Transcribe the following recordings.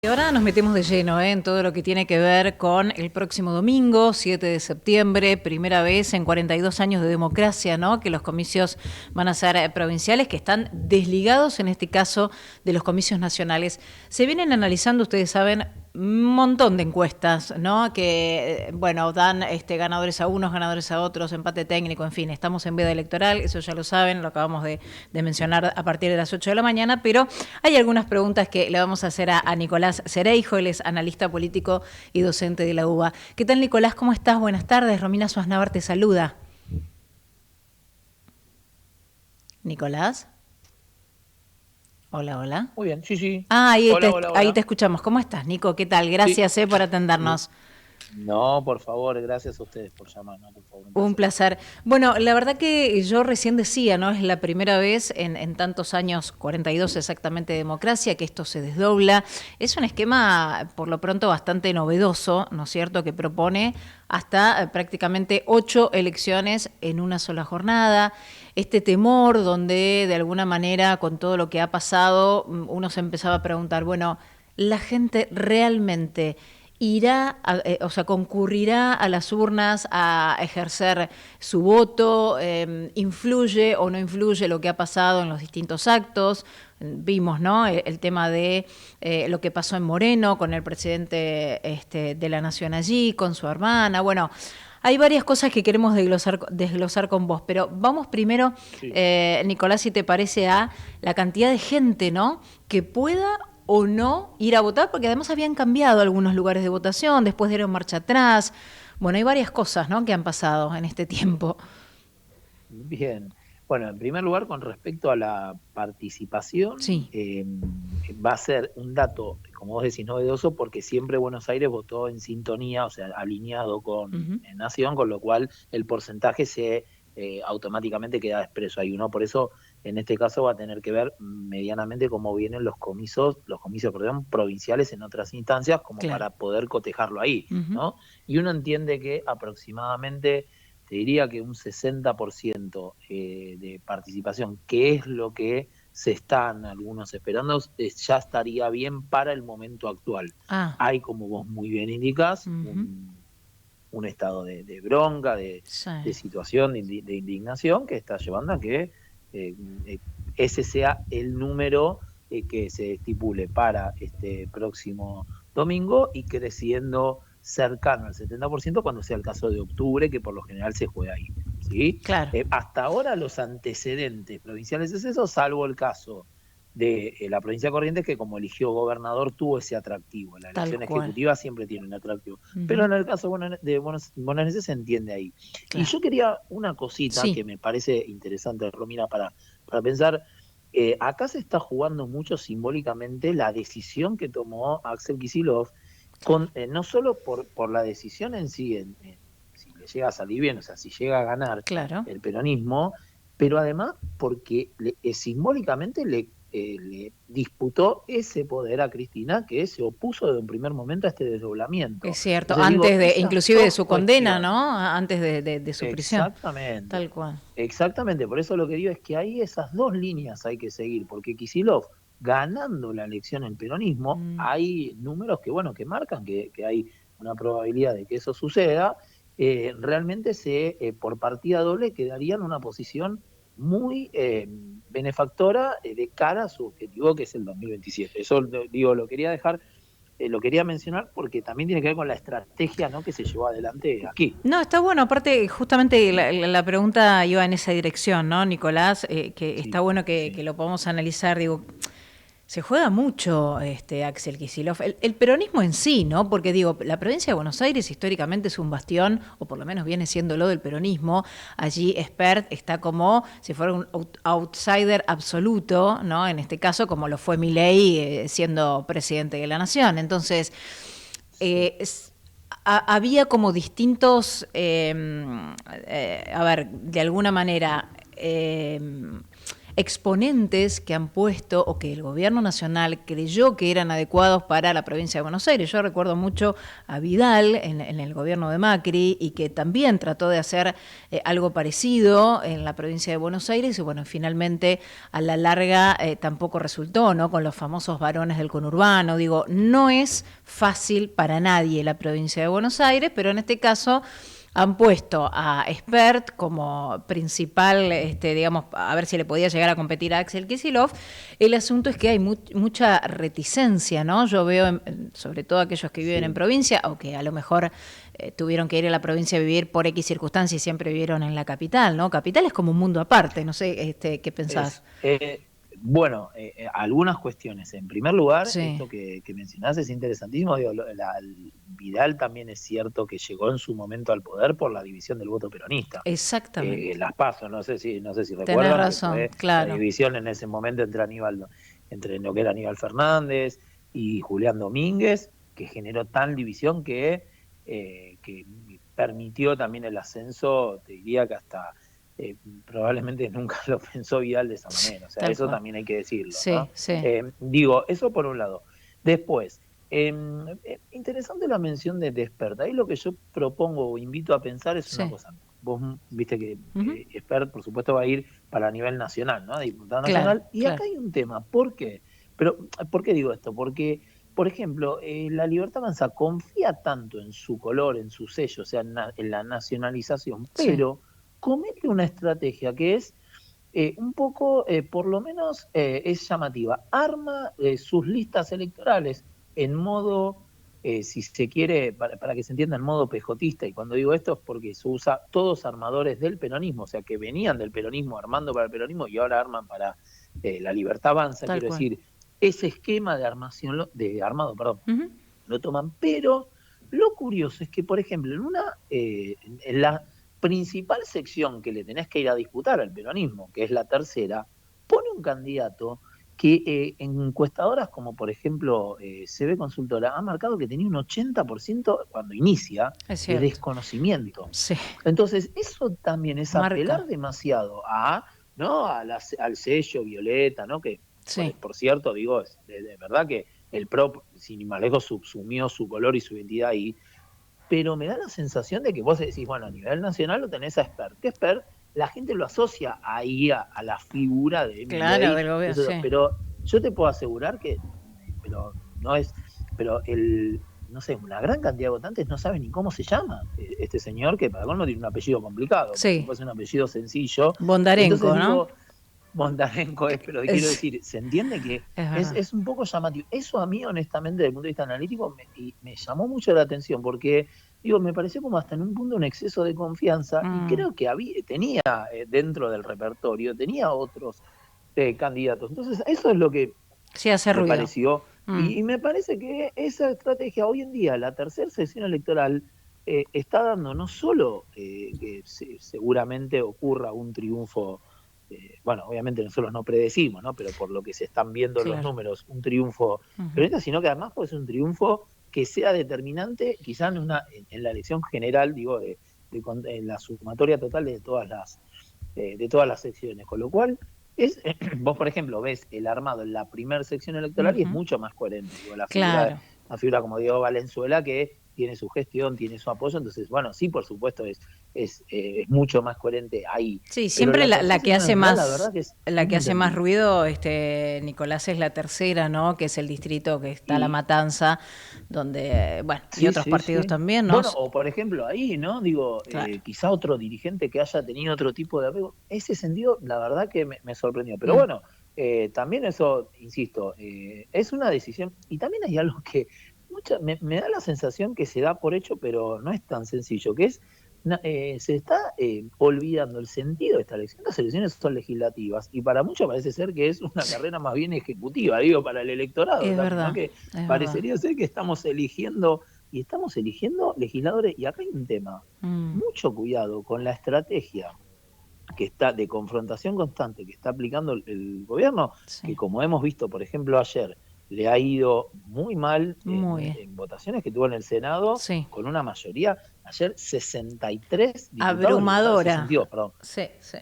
Y ahora nos metemos de lleno en todo lo que tiene que ver con el próximo domingo, 7 de septiembre, primera vez en 42 años de democracia, ¿no? Que los comicios van a ser provinciales, que están desligados en este caso de los comicios nacionales. Se vienen analizando, ustedes saben, un montón de encuestas, ¿no? Que, bueno, dan ganadores a unos, ganadores a otros, empate técnico, en fin, estamos en veda electoral, eso ya lo saben, lo acabamos de mencionar a partir de las 8 de la mañana, pero hay algunas preguntas que le vamos a hacer a Nicolás Cereijo, él es analista político y docente de la UBA. ¿Qué tal, Nicolás? ¿Cómo estás? Buenas tardes. Romina Suaznavar te saluda. Nicolás. Hola, hola. Muy bien, sí, sí. Ah, Hola, hola, ahí te hola. escuchamos. ¿Cómo estás, Nico? ¿Qué tal? Sí. Gracias por atendernos. No, por favor, gracias a ustedes por llamar, no, por favor, un Un placer. placer. Bueno, la verdad que yo recién decía, ¿no? Es la primera vez en tantos años, 42 exactamente, de democracia, que esto se desdobla. Es un esquema, por lo pronto, bastante novedoso, ¿no es cierto?, que propone hasta prácticamente 8 elecciones en una sola jornada. Este temor donde, de alguna manera, con todo lo que ha pasado, uno se empezaba a preguntar, bueno, ¿la gente realmente irá, o sea, concurrirá a las urnas a ejercer su voto? ¿Influye o no influye lo que ha pasado en los distintos actos? Vimos, ¿no?, el tema de lo que pasó en Moreno con el presidente de la Nación allí, con su hermana. Bueno, hay varias cosas que queremos desglosar con vos, pero vamos primero, Sí. Nicolás, si te parece, a la cantidad de gente, ¿no?, que pueda o no ir a votar, porque además habían cambiado algunos lugares de votación, después dieron marcha atrás. Bueno, hay varias cosas, ¿no?, que han pasado en este tiempo. Bien. Bueno, en primer lugar, con respecto a la participación, Sí. va a ser un dato, como vos decís, novedoso, porque siempre Buenos Aires votó en sintonía, o sea, alineado con Uh-huh. Nación, con lo cual el porcentaje se automáticamente queda expreso ahí, ¿no? Por eso, en este caso, va a tener que ver medianamente cómo vienen los comicios, perdón, provinciales en otras instancias, como Claro. para poder cotejarlo ahí, Uh-huh. ¿no? Y uno entiende que aproximadamente, te diría que un 60% de participación, que es lo que se están algunos esperando, ya estaría bien para el momento actual. Ah. Hay, como vos muy bien indicás, Uh-huh. un estado de bronca, Sí. de situación, de indignación, que está llevando a que eh, eh, ese sea el número que se estipule para este próximo domingo y creciendo cercano al 70% cuando sea el caso de octubre, que por lo general se juega ahí, ¿sí? Claro. Hasta ahora los antecedentes provinciales es eso, salvo el caso de la provincia de Corrientes, que como eligió gobernador tuvo ese atractivo. La Tal elección cual. ejecutiva siempre tiene un atractivo, pero Uh-huh. en el caso de bonaerenses se entiende ahí. Y Claro. yo quería una cosita que Sí. me parece interesante, Romina, para pensar. Acá se está jugando mucho simbólicamente la decisión que tomó Axel Kicillof, no solo por la decisión en sí, si le llega a salir bien, o sea, si llega a ganar Claro. el peronismo, pero además porque simbólicamente le disputó ese poder a Cristina, que se opuso desde un primer momento a este Es desdoblamiento. cierto, Entonces digo, antes de, esas inclusive de dos su condena, cuestiones, ¿no? Antes de su prisión. exactamente, Tal cual. exactamente, por eso lo que digo es que ahí esas dos líneas hay que seguir, porque Kicillof, ganando la elección en peronismo, Mm. hay números que, bueno, que marcan que hay una probabilidad de que eso suceda. Realmente por partida doble quedaría en una posición muy benefactora de cara a su objetivo, que es el 2027. Eso, digo, lo quería mencionar porque también tiene que ver con la estrategia, ¿no?, que se llevó adelante aquí. No, está bueno, aparte justamente la pregunta iba en esa dirección, ¿no, Nicolás? Que está Sí, bueno que sí. lo podamos analizar, digo, se juega mucho Axel Kicillof, el peronismo en sí, ¿no? Porque digo, la provincia de Buenos Aires históricamente es un bastión, o por lo menos viene siendo lo del peronismo. Allí Espert está como si fuera un outsider absoluto, ¿no? En este caso, como lo fue Milei siendo presidente de la nación. Entonces, Sí. había como distintos, a ver, de alguna manera, exponentes que han puesto o que el gobierno nacional creyó que eran adecuados para la provincia de Buenos Aires. Yo recuerdo mucho a Vidal en el gobierno de Macri y que también trató de hacer algo parecido en la provincia de Buenos Aires y bueno, finalmente a la larga tampoco resultó, ¿no? Con los famosos varones del conurbano. Digo, no es fácil para nadie la provincia de Buenos Aires, pero en este caso han puesto a Espert como principal, digamos, a ver si le podía llegar a competir a Axel Kicillof. El asunto es que hay mucha reticencia, ¿no? Yo veo, sobre todo aquellos que viven en provincia, o que a lo mejor tuvieron que ir a la provincia a vivir por X circunstancias y siempre vivieron en la capital, ¿no? Capital es como un mundo aparte, no sé qué pensás. Bueno, algunas cuestiones. En primer lugar, esto que mencionás es interesantísimo. Digo, Vidal también es cierto que llegó en su momento al poder por la división del voto peronista. Exactamente. Las PASO, no sé si recuerdan. Tenés razón, que fue claro. la división en ese momento entre lo que era Aníbal Fernández y Julián Domínguez, que generó tal división que permitió también el ascenso, te diría que hasta... probablemente nunca lo pensó Vidal de esa manera, o sea, eso también hay que decirlo, ¿no? Digo, eso por un lado. Después, interesante la mención de Espert. Ahí lo que yo propongo o invito a pensar es una cosa. Vos viste que Espert, por supuesto, va a ir para a nivel nacional, ¿no? Diputado nacional. Y acá hay un tema. ¿Por qué? Pero, ¿por qué digo esto? Porque, por ejemplo, la Libertad Avanza confía tanto en su color, en su sello, o sea, en la nacionalización, pero comete una estrategia que es un poco, por lo menos es llamativa. Arma sus listas electorales en modo, si se quiere, para que se entienda, en modo pejotista. Y cuando digo esto es porque se usa todos armadores del peronismo, o sea, que venían del peronismo armando para el peronismo y ahora arman para la Libertad Avanza. Quiero decir, ese esquema de armado, lo toman. Pero lo curioso es que, por ejemplo, en la principal sección que le tenés que ir a disputar al peronismo, que es la tercera, pone un candidato que en encuestadoras como por ejemplo CB Consultora ha marcado que tenía un 80% cuando inicia de desconocimiento. Entonces eso también es apelar demasiado al sello violeta, ¿no? Que por cierto digo, de verdad que el PRO sin ir más lejos subsumió su color y su identidad ahí. Pero me da la sensación de que vos decís, bueno, a nivel nacional lo tenés a Espert. Que Espert, la gente lo asocia ahí a la figura de Milei, del gobierno, pero yo te puedo asegurar que, no sé, una gran cantidad de votantes no saben ni cómo se llama este señor, que para colmo tiene un apellido complicado. Si fuese un apellido sencillo. Bondarenko, entonces, ¿no? Bondarenko pero quiero decir, se entiende que es un poco llamativo. Eso a mí, honestamente, desde el punto de vista analítico, me llamó mucho la atención, porque, me pareció como hasta en un punto un exceso de confianza, y creo que tenía dentro del repertorio, tenía otros candidatos. Entonces, eso es lo que me pareció. Y me parece que esa estrategia hoy en día, la tercera sesión electoral, está dando no solo que seguramente ocurra un triunfo. Bueno, obviamente nosotros no predecimos, ¿no? Pero por lo que se están viendo los números, un triunfo peronista, sino que además puede ser un triunfo que sea determinante, quizás en la elección general, digo, en la sumatoria total de todas las secciones. Con lo cual, vos, por ejemplo, ves el armado en la primera sección electoral y es mucho más coherente. Digo, la figura como Diego Valenzuela, que tiene su gestión, tiene su apoyo, entonces, bueno, sí, por supuesto, es mucho más coherente ahí. Sí, siempre la que hace más más ruido, Nicolás, es la tercera, ¿no? Que es el distrito que está La Matanza, donde, bueno, y otros partidos también, ¿no? Bueno, o por ejemplo ahí, ¿no? Digo, quizá otro dirigente que haya tenido otro tipo de apego. Ese sentido, la verdad que me sorprendió. Pero bueno, también eso, insisto, es una decisión. Y también hay algo que me da la sensación que se da por hecho, pero no es tan sencillo, que es se está olvidando el sentido de esta elección. Las elecciones son legislativas y para muchos parece ser que es una carrera más bien ejecutiva, digo, para el electorado. Es también, verdad, ¿no? Que parecería ser que estamos eligiendo legisladores, y acá hay un tema. Mucho cuidado con la estrategia que está de confrontación constante que está aplicando el gobierno, que como hemos visto, por ejemplo, ayer, le ha ido muy mal en votaciones que tuvo en el Senado, con una mayoría, ayer 63 diputados. Abrumadora. 62, perdón.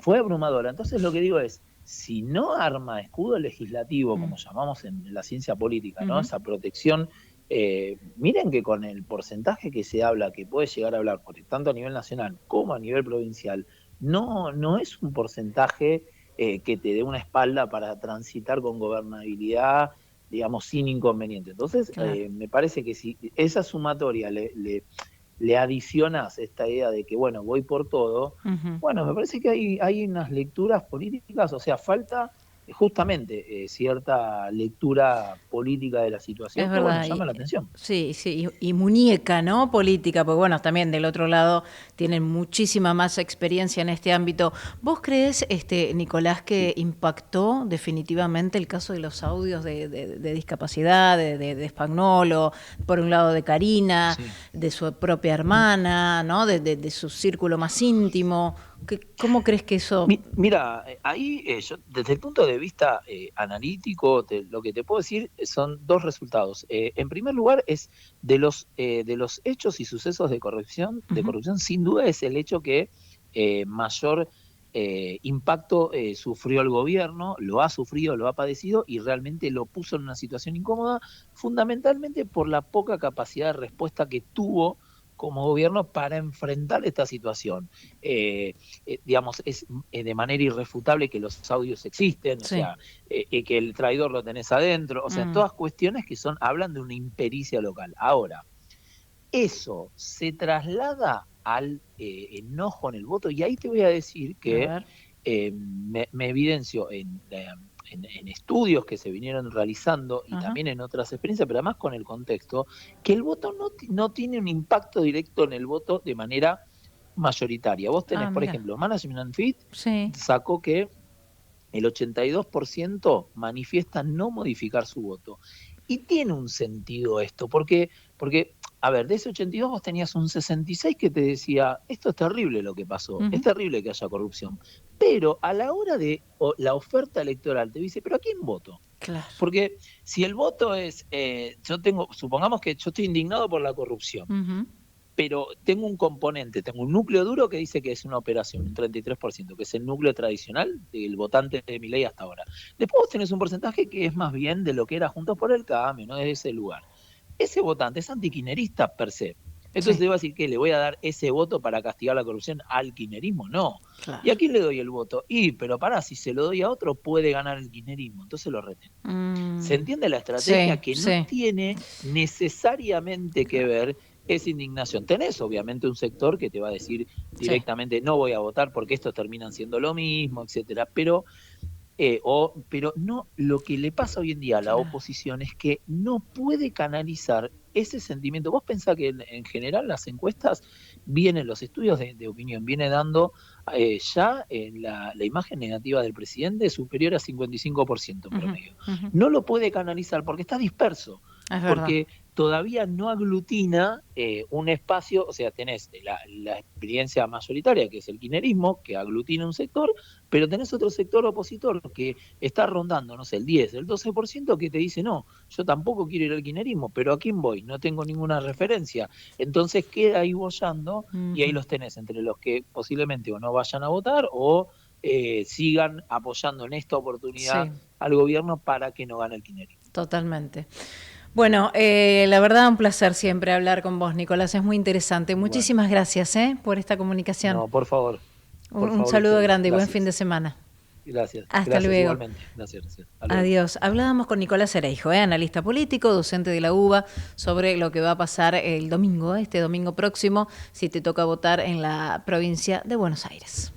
Fue abrumadora. Entonces lo que digo es, si no arma escudo legislativo, como llamamos en la ciencia política, ¿no? Esa protección, miren que con el porcentaje que se habla, que puede llegar a hablar, tanto a nivel nacional como a nivel provincial, no es un porcentaje que te dé una espalda para transitar con gobernabilidad, digamos, sin inconveniente. Entonces, Claro. me parece que si esa sumatoria le adicionas esta idea de que, bueno, voy por todo, bueno, me parece que hay unas lecturas políticas, o sea, falta justamente cierta lectura política de la Es situación que, bueno, verdad, llama la atención. sí, sí, y muñeca, ¿no? Política, porque bueno, también del otro lado tienen muchísima más experiencia en este ámbito. ¿Vos crees, Nicolás, que Sí, impactó definitivamente el caso de los audios de discapacidad, de Spagnolo, por un lado de Karina, sí. de su propia hermana, ¿no? De su círculo más íntimo? ¿Cómo crees que eso... Mira, ahí yo desde el punto de vista analítico, lo que te puedo decir son dos resultados. En primer lugar, es de los hechos y sucesos de corrupción, sin duda es el hecho que mayor impacto sufrió el gobierno, lo ha sufrido, lo ha padecido y realmente lo puso en una situación incómoda, fundamentalmente por la poca capacidad de respuesta que tuvo como gobierno para enfrentar esta situación. Digamos, es de manera irrefutable que los audios existen, o Sí. sea, que el traidor lo tenés adentro, o sea, todas cuestiones que hablan de una impericia local. Ahora, eso se traslada al enojo en el voto, y ahí te voy a decir A que ver. me evidencio en estudios que se vinieron realizando y Ajá. también en otras experiencias, pero además con el contexto, que el voto no tiene un impacto directo en el voto de manera mayoritaria. Vos tenés, Ah, por mira. ejemplo, Management and Fit Sí. sacó que el 82% manifiesta no modificar su voto. Y tiene un sentido esto, porque, a ver, de ese 82 vos tenías un 66 que te decía, esto es terrible lo que pasó, es Ujú. terrible que haya corrupción. Pero a la hora de la oferta electoral te dice, ¿pero a quién voto? Claro. Porque si el voto es, supongamos que yo estoy indignado por la corrupción, Ujú. pero tengo un componente, tengo un núcleo duro que dice que es una operación, un 33%, que es el núcleo tradicional del votante de Milei hasta ahora. Después vos tenés un porcentaje que es más bien de lo que era Juntos por el Cambio, ¿no? De ese lugar. Ese votante es antiquinerista per se. Entonces Sí, te voy a decir que le voy a dar ese voto para castigar la corrupción al kirchnerismo, no. ¿Y a claro. quién le doy el voto? Pero pará, si se lo doy a otro puede ganar el kirchnerismo, entonces lo retengo. ¿Se Mm, entiende la estrategia? sí, Que no sí, tiene necesariamente que claro. ver esa indignación. Tenés obviamente un sector que te va a decir Sí, directamente no voy a votar porque estos terminan siendo lo mismo, etcétera, pero no, lo que le pasa hoy en día a la claro. oposición es que no puede canalizar ese sentimiento. Vos pensás que en general las encuestas los estudios de opinión, viene dando ya la imagen negativa del presidente superior a 55% en Ujú, promedio. ujú. No lo puede canalizar porque está disperso, Es verdad. porque todavía no aglutina un espacio, o sea, tenés la experiencia mayoritaria, que es el kirchnerismo, que aglutina un sector, pero tenés otro sector opositor que está rondando, no sé, el 10, el 12%, que te dice, no, yo tampoco quiero ir al kirchnerismo, pero ¿a quién voy? No tengo ninguna referencia. Entonces queda ahí boyando y ahí Ujú. los tenés entre los que posiblemente o no vayan a votar o sigan apoyando en esta oportunidad Sí, al gobierno para que no gane el kirchnerismo. totalmente. Bueno, la verdad un placer siempre hablar con vos, Nicolás, es muy interesante. Bueno, Muchísimas gracias, por esta comunicación. no, Un, un por saludo ustedes. grande y buen fin de Gracias. semana. Gracias, Hasta gracias luego. igualmente. Gracias, gracias. Hasta luego. Adiós. Hablábamos con Nicolás Ereijo, analista político, docente de la UBA, sobre lo que va a pasar el domingo, este domingo próximo, si te toca votar en la provincia de Buenos Aires.